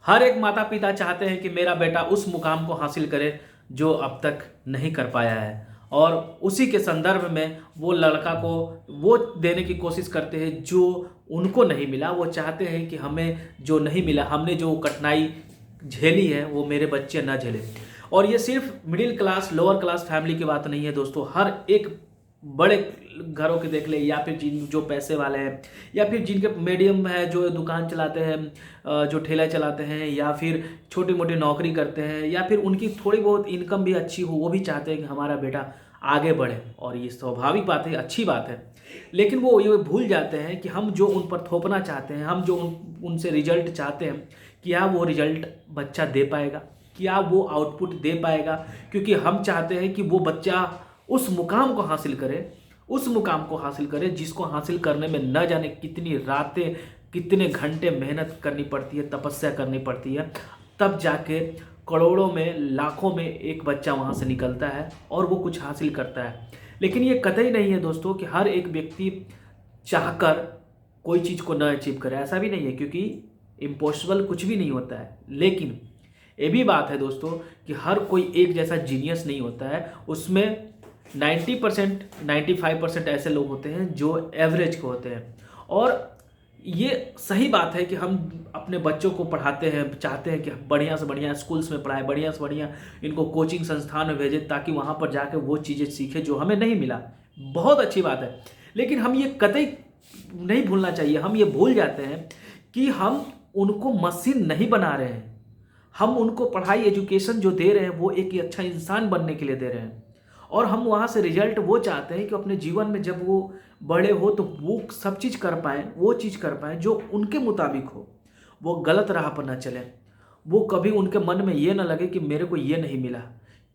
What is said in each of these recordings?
हर एक माता पिता चाहते हैं कि मेरा बेटा उस मुकाम को हासिल करे जो अब तक नहीं कर पाया है, और उसी के संदर्भ में वो लड़का को वो देने की कोशिश करते हैं जो उनको नहीं मिला। वो चाहते हैं कि हमें जो नहीं मिला, हमने जो कठिनाई झेली है, वो मेरे बच्चे ना झेले। और ये सिर्फ middle class lower class family की बात नहीं है दोस्तों, हर एक बड़े घरों के देख ले, या फिर जिन जो पैसे वाले हैं, या फिर जिनके मीडियम है, जो दुकान चलाते हैं, जो ठेला चलाते हैं, या फिर छोटी मोटी नौकरी करते हैं, या फिर उनकी थोड़ी बहुत इनकम भी अच्छी हो, वो भी चाहते हैं कि हमारा बेटा आगे बढ़े। और ये स्वाभाविक बात है, अच्छी बात है। लेकिन वो ये भूल जाते हैं कि हम जो उन पर थोपना चाहते हैं, हम जो उनसे रिजल्ट चाहते हैं, क्या वो रिजल्ट बच्चा दे पाएगा, क्या वो आउटपुट दे पाएगा। क्योंकि हम चाहते हैं कि वो बच्चा उस मुकाम को हासिल करे, उस मुकाम को हासिल करे जिसको हासिल करने में न जाने कितनी रातें, कितने घंटे मेहनत करनी पड़ती है, तपस्या करनी पड़ती है, तब जाके करोड़ों में, लाखों में एक बच्चा वहाँ से निकलता है और वो कुछ हासिल करता है। लेकिन ये कतई नहीं है दोस्तों कि हर एक व्यक्ति चाहकर कोई चीज़ को न अचीव करे, ऐसा भी नहीं है, क्योंकि इम्पॉसिबल कुछ भी नहीं होता है। लेकिन ये भी बात है दोस्तों कि हर कोई एक जैसा जीनियस नहीं होता है, उसमें 90% 95% ऐसे लोग होते हैं जो एवरेज के होते हैं। और ये सही बात है कि हम अपने बच्चों को पढ़ाते हैं, चाहते हैं कि बढ़िया से बढ़िया स्कूल्स में पढ़ाएं, बढ़िया से बढ़िया इनको कोचिंग संस्थान में भेजें, ताकि वहाँ पर जाकर वो चीज़ें सीखें जो हमें नहीं मिला। बहुत अच्छी बात है। लेकिन हम ये कतई नहीं भूलना चाहिए, हम ये भूल जाते हैं कि हम उनको मशीन नहीं बना रहे हैं। हम उनको पढ़ाई, एजुकेशन जो दे रहे हैं वो एक अच्छा इंसान बनने के लिए दे रहे हैं। और हम वहाँ से रिजल्ट वो चाहते हैं कि अपने जीवन में जब वो बड़े हो तो वो सब चीज़ कर पाएँ, वो चीज़ कर पाएँ जो उनके मुताबिक हो, वो गलत राह पर ना चलें। वो कभी उनके मन में ये ना लगे कि मेरे को ये नहीं मिला।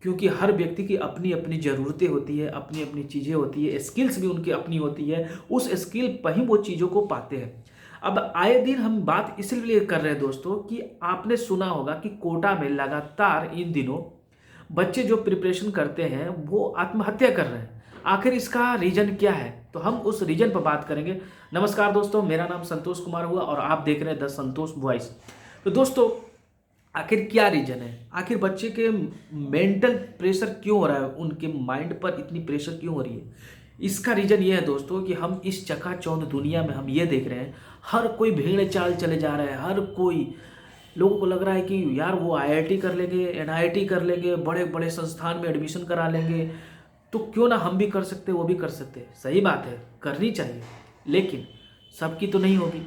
क्योंकि हर व्यक्ति की अपनी अपनी ज़रूरतें होती है, अपनी अपनी चीज़ें होती है, स्किल्स भी उनकी अपनी होती है, उस स्किल पर ही वो चीज़ों को पाते हैं। अब आए दिन हम बात इसलिए कर रहे हैं दोस्तों कि आपने सुना होगा कि कोटा में लगातार इन दिनों बच्चे जो प्रिपरेशन करते हैं वो आत्महत्या कर रहे हैं। आखिर इसका रीजन क्या है, तो हम उस रीजन पर बात करेंगे। नमस्कार दोस्तों, मेरा नाम संतोष कुमार हुआ और आप देख रहे हैं द संतोष वॉइस। तो दोस्तों, आखिर क्या रीजन है, आखिर बच्चे के मेंटल प्रेशर क्यों हो रहा है, उनके माइंड पर इतनी प्रेशर क्यों हो रही है। इसका रीजन ये है दोस्तों कि हम इस चकाचौंध दुनिया में हम ये देख रहे हैं, हर कोई भेड़ चाल चले जा रहा है। हर कोई, लोगों को लग रहा है कि यार वो आईआईटी कर लेंगे, एनआईटी कर लेंगे, बड़े बड़े संस्थान में एडमिशन करा लेंगे, तो क्यों ना हम भी कर सकते, वो भी कर सकते। सही बात है, करनी चाहिए, लेकिन सबकी तो नहीं होगी।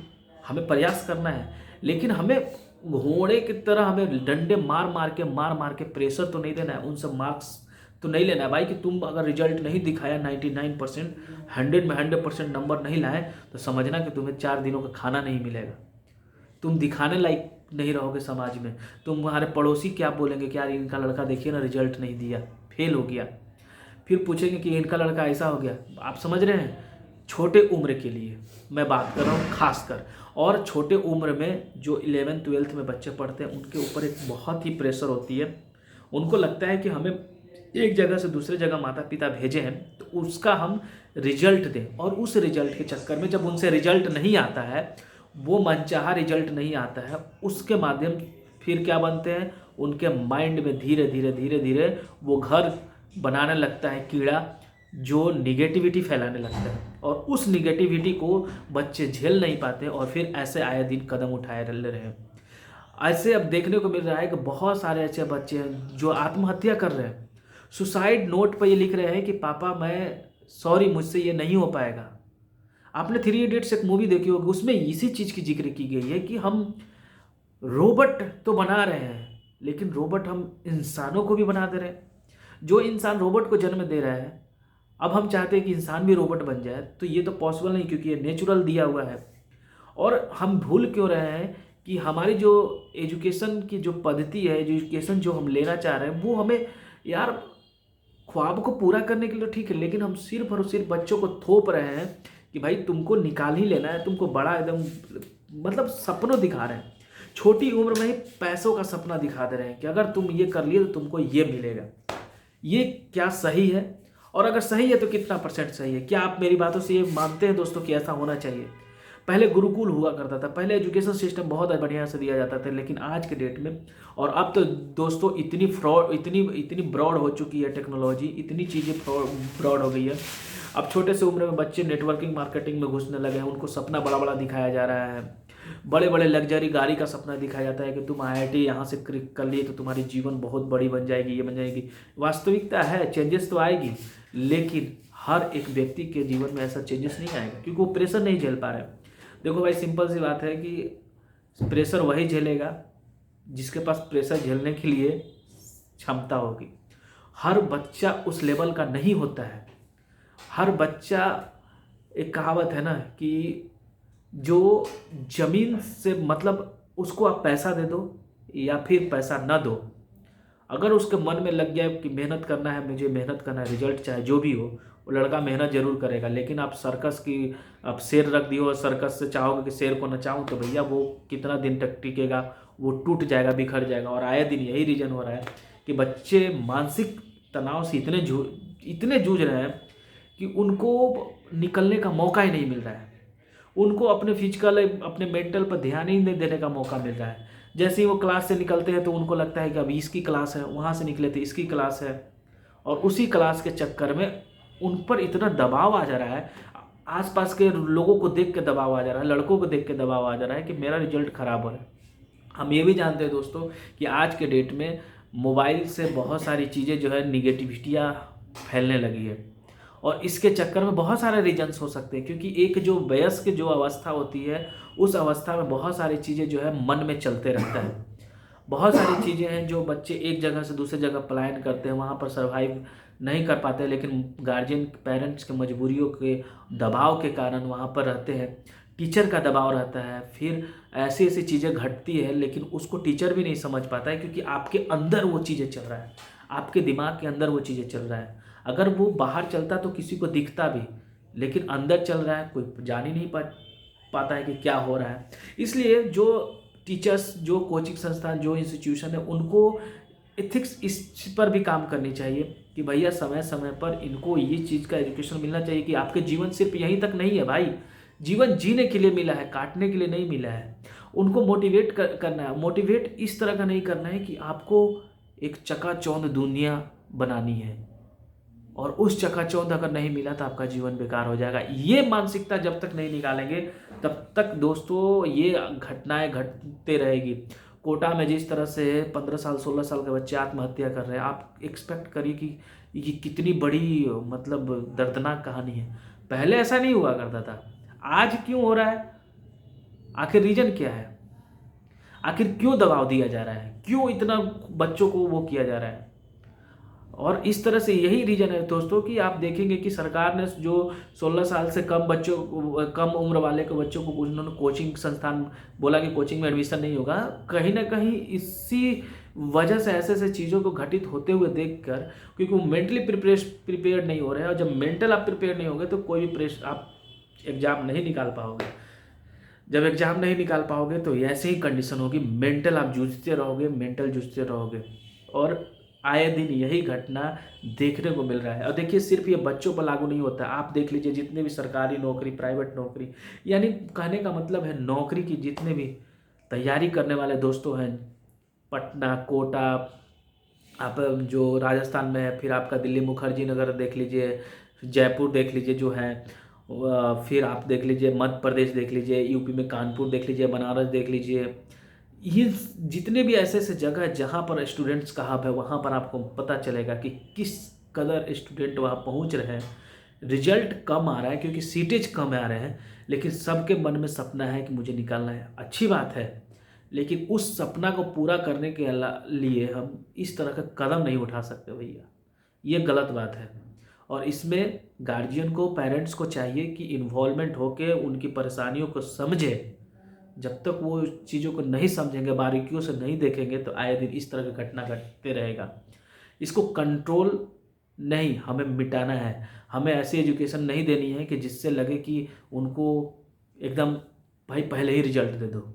हमें प्रयास करना है, लेकिन हमें घोड़े की तरह हमें डंडे मार मार के प्रेशर तो नहीं देना है, उनसे मार्क्स तो नहीं लेना है भाई कि तुम अगर रिजल्ट नहीं दिखाया 99%, 100 में 100% नंबर नहीं लाए, तो समझना कि तुम्हें 4 दिनों का खाना नहीं मिलेगा। तुम दिखाने लायक नहीं रहोगे समाज में। तुम्हारे पड़ोसी क्या बोलेंगे कि यार इनका लड़का देखिए ना, रिजल्ट नहीं दिया, फेल हो गया। फिर पूछेंगे कि इनका लड़का ऐसा हो गया। आप समझ रहे हैं, छोटे उम्र के लिए मैं बात कर रहा हूँ खासकर। और छोटे उम्र में जो 11th 12th में बच्चे पढ़ते हैं, उनके ऊपर एक बहुत ही प्रेशर होती है। उनको लगता है कि हमें एक जगह से दूसरे जगह माता पिता भेजे हैं, तो उसका हम रिजल्ट दें। और उस रिजल्ट के चक्कर में जब उनसे रिजल्ट नहीं आता है, वो मनचाहा रिजल्ट नहीं आता है, उसके माध्यम फिर क्या बनते हैं, उनके माइंड में धीरे धीरे धीरे धीरे वो घर बनाने लगता है कीड़ा, जो निगेटिविटी फैलाने लगता है। और उस निगेटिविटी को बच्चे झेल नहीं पाते और फिर ऐसे आए दिन कदम उठाए ले रहे हैं। ऐसे अब देखने को मिल रहा है कि बहुत सारे ऐसे बच्चे हैं जो आत्महत्या कर रहे हैं। सुसाइड नोट पर ये लिख रहे हैं कि पापा मैं सॉरी, मुझसे ये नहीं हो पाएगा। आपने 3 इडियट्स एक मूवी देखी होगी, उसमें इसी चीज़ की जिक्र की गई है कि हम रोबोट तो बना रहे हैं, लेकिन रोबोट हम इंसानों को भी बना दे रहे हैं। जो इंसान रोबोट को जन्म दे रहा है, अब हम चाहते हैं कि इंसान भी रोबोट बन जाए, तो ये तो पॉसिबल नहीं, क्योंकि ये नेचुरल दिया हुआ है। और हम भूल क्यों रहे हैं कि हमारी जो एजुकेशन की जो पद्धति है, एजुकेशन जो हम लेना चाह रहे हैं, वो हमें यार ख्वाब को पूरा करने के लिए ठीक है, लेकिन हम सिर्फ और सिर्फ बच्चों को थोप रहे हैं कि भाई तुमको निकाल ही लेना है, तुमको बड़ा एकदम मतलब सपनों दिखा रहे हैं। छोटी उम्र में ही पैसों का सपना दिखा दे रहे हैं कि अगर तुम ये कर लिए तो तुमको ये मिलेगा। ये क्या सही है? और अगर सही है तो कितना % सही है? क्या आप मेरी बातों से ये मानते हैं दोस्तों कि ऐसा होना चाहिए? पहले गुरुकुल हुआ करता था, पहले एजुकेशन सिस्टम बहुत बढ़िया से दिया जाता था, लेकिन आज के डेट में और अब तो दोस्तों इतनी फ्रॉड, इतनी ब्रॉड हो चुकी है टेक्नोलॉजी, इतनी चीज़ें ब्रॉड हो गई है। अब छोटे से उम्र में बच्चे नेटवर्किंग मार्केटिंग में घुसने लगे हैं, उनको सपना बड़ा बड़ा दिखाया जा रहा है, बड़े बड़े लग्जरी गाड़ी का सपना दिखाया जाता है कि तुम IIT यहाँ से कर लिए तो तुम्हारी जीवन बहुत बड़ी बन जाएगी, ये बन जाएगी। वास्तविकता है चेंजेस तो आएगी, लेकिन हर एक व्यक्ति के जीवन में ऐसा चेंजेस नहीं आएगा क्योंकि वो प्रेशर नहीं झेल पा रहे। देखो भाई, सिंपल सी बात है कि प्रेशर वही झेलेगा जिसके पास प्रेशर झेलने के लिए क्षमता होगी। हर बच्चा उस लेवल का नहीं होता है। हर बच्चा, एक कहावत है ना कि जो जमीन से मतलब उसको आप पैसा दे दो या फिर पैसा ना दो, अगर उसके मन में लग गया कि मेहनत करना है, मुझे मेहनत करना है, रिजल्ट चाहे जो भी हो, वो लड़का मेहनत जरूर करेगा। लेकिन आप सर्कस की, आप शेर रख दियो और सर्कस से चाहोगे कि शेर को नचाऊं, तो भैया वो कितना दिन तक टिकेगा, वो टूट जाएगा, बिखर जाएगा। और आए दिन यही रीज़न हो रहा है कि बच्चे मानसिक तनाव से इतने जूझ रहे हैं कि उनको निकलने का मौका ही नहीं मिल रहा है। उनको अपने फिजिकल, अपने मेंटल पर ध्यान ही नहीं देने का मौका मिल रहा है। जैसे ही वो क्लास से निकलते हैं तो उनको लगता है कि अभी इसकी क्लास है, वहाँ से निकले थे इसकी क्लास है, और उसी क्लास के चक्कर में उन पर इतना दबाव आ जा रहा है, आसपास के लोगों को देख के दबाव आ जा रहा है, लड़कों को देख के दबाव आ जा रहा है कि मेरा रिजल्ट खराब हो रहा है। हम ये भी जानते हैं दोस्तों कि आज के डेट में मोबाइल से बहुत सारी चीज़ें जो है निगेटिविटियाँ फैलने लगी है, और इसके चक्कर में बहुत सारे रीजन्स हो सकते हैं। क्योंकि एक जो वयस्क जो अवस्था होती है, उस अवस्था में बहुत सारी चीज़ें जो है मन में चलते रहता है। बहुत सारी चीज़ें हैं जो बच्चे एक जगह से दूसरी जगह पलायन करते हैं, वहाँ पर सर्वाइव नहीं कर पाते, लेकिन गार्जियन, पेरेंट्स के मजबूरियों के दबाव के कारण वहाँ पर रहते हैं। टीचर का दबाव रहता है, फिर ऐसी ऐसी चीज़ें घटती है, लेकिन उसको टीचर भी नहीं समझ पाता है क्योंकि आपके अंदर वो चीज़ें चल रहा है, आपके दिमाग के अंदर वो चीज़ें चल रहा है। अगर वो बाहर चलता तो किसी को दिखता भी, लेकिन अंदर चल रहा है, कोई जान ही नहीं पाता है कि क्या हो रहा है। इसलिए जो टीचर्स, जो कोचिंग संस्थान, जो इंस्टीट्यूशन है, उनको एथिक्स इस पर भी काम करनी चाहिए कि भैया समय समय पर इनको ये चीज़ का एजुकेशन मिलना चाहिए कि आपके जीवन सिर्फ यहीं तक नहीं है भाई, जीवन जीने के लिए मिला है, काटने के लिए नहीं मिला है। उनको मोटिवेट करना है। मोटिवेट इस तरह का नहीं करना है कि आपको एक चकाचौंध दुनिया बनानी है, और उस चकाचौंध अगर नहीं मिला तो आपका जीवन बेकार हो जाएगा। ये मानसिकता जब तक नहीं निकालेंगे तब तक दोस्तों ये घटनाएं घटते रहेगी। कोटा में जिस तरह से 15 साल 16 साल के बच्चे आत्महत्या कर रहे हैं, आप एक्सपेक्ट करिए कि ये कितनी बड़ी मतलब दर्दनाक कहानी है। पहले ऐसा नहीं हुआ करता था, आज क्यों हो रहा है? आखिर रीजन क्या है? आखिर क्यों दबाव दिया जा रहा है? क्यों इतना बच्चों को वो किया जा रहा है? और इस तरह से यही रीजन है दोस्तों कि आप देखेंगे कि सरकार ने जो 16 साल से कम उम्र वाले के बच्चों को उन्होंने कोचिंग संस्थान बोला कि कोचिंग में एडमिशन नहीं होगा, कहीं ना कहीं इसी वजह से ऐसे ऐसे चीज़ों को घटित होते हुए देखकर, क्योंकि वो मेंटली प्रिपेयर्ड नहीं हो रहे हैं। और जब मेंटल आप प्रिपेयर नहीं होंगे तो कोई भी आप एग्जाम नहीं निकाल पाओगे। जब एग्जाम नहीं निकाल पाओगे तो ऐसे ही कंडीशन होगी, मेंटल आप जूझते रहोगे। और आए दिन यही घटना देखने को मिल रहा है। और देखिए, सिर्फ ये बच्चों पर लागू नहीं होता, आप देख लीजिए जितने भी सरकारी नौकरी, प्राइवेट नौकरी, यानी कहने का मतलब है नौकरी की जितने भी तैयारी करने वाले दोस्तों हैं, पटना, कोटा, आप जो राजस्थान में है, फिर आपका दिल्ली मुखर्जी नगर देख लीजिए, जयपुर देख लीजिए जो है, फिर आप देख लीजिए मध्य प्रदेश देख लीजिए, यूपी में कानपुर देख लीजिए, बनारस देख लीजिए, ये जितने भी ऐसे ऐसे जगह है जहाँ पर स्टूडेंट्स का हब है, वहाँ पर आपको पता चलेगा कि किस कदर स्टूडेंट वहाँ पहुँच रहे हैं। रिजल्ट कम आ रहा है क्योंकि सीटेज कम आ रहे हैं, लेकिन सबके मन में सपना है कि मुझे निकालना है। अच्छी बात है, लेकिन उस सपना को पूरा करने के लिए हम इस तरह का कदम नहीं उठा सकते भैया, ये गलत बात है। और इसमें गार्जियन को, पेरेंट्स को चाहिए कि इन्वॉल्वमेंट होकर उनकी परेशानियों को समझे। जब तक वो चीज़ों को नहीं समझेंगे, बारीकियों से नहीं देखेंगे, तो आए दिन इस तरह की घटना घटते रहेगा। इसको कंट्रोल नहीं, हमें मिटाना है। हमें ऐसी एजुकेशन नहीं देनी है कि जिससे लगे कि उनको एकदम भाई पहले ही रिजल्ट दे दो।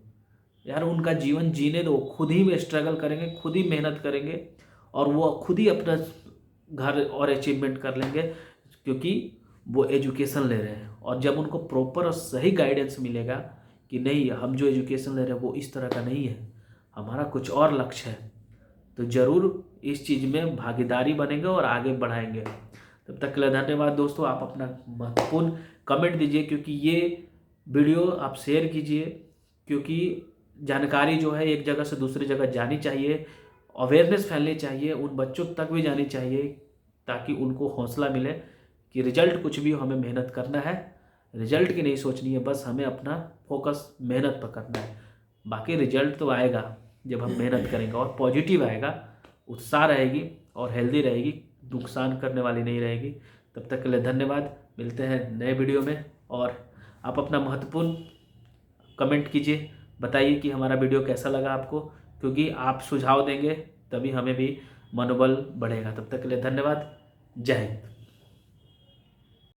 यार उनका जीवन जीने दो, खुद ही में स्ट्रगल करेंगे, खुद ही मेहनत करेंगे, और वो खुद ही अपना घर और अचीवमेंट कर लेंगे, क्योंकि वो एजुकेशन ले रहे हैं, और जब उनको प्रॉपर और सही गाइडेंस मिलेगा कि नहीं, हम जो एजुकेशन ले रहे हैं वो इस तरह का नहीं है, हमारा कुछ और लक्ष्य है, तो ज़रूर इस चीज़ में भागीदारी बनेंगे और आगे बढ़ाएंगे। तब तक के लिए धन्यवाद दोस्तों। आप अपना महत्वपूर्ण कमेंट दीजिए, क्योंकि ये वीडियो आप शेयर कीजिए, क्योंकि जानकारी जो है एक जगह से दूसरी जगह जानी चाहिए, अवेयरनेस फैलनी चाहिए, उन बच्चों तक भी जानी चाहिए, ताकि उनको हौसला मिले कि रिजल्ट कुछ भी हो, हमें मेहनत करना है, रिजल्ट की नहीं सोचनी है, बस हमें अपना फोकस मेहनत पर करना है। बाकी रिजल्ट तो आएगा जब हम मेहनत करेंगे, और पॉजिटिव आएगा, उत्साह रहेगी और हेल्दी रहेगी, नुकसान करने वाली नहीं रहेगी। तब तक के लिए धन्यवाद। मिलते हैं नए वीडियो में, और आप अपना महत्वपूर्ण कमेंट कीजिए, बताइए कि हमारा वीडियो कैसा लगा आपको, क्योंकि आप सुझाव देंगे तभी हमें भी मनोबल बढ़ेगा। तब तक के लिए धन्यवाद। जय हिंद।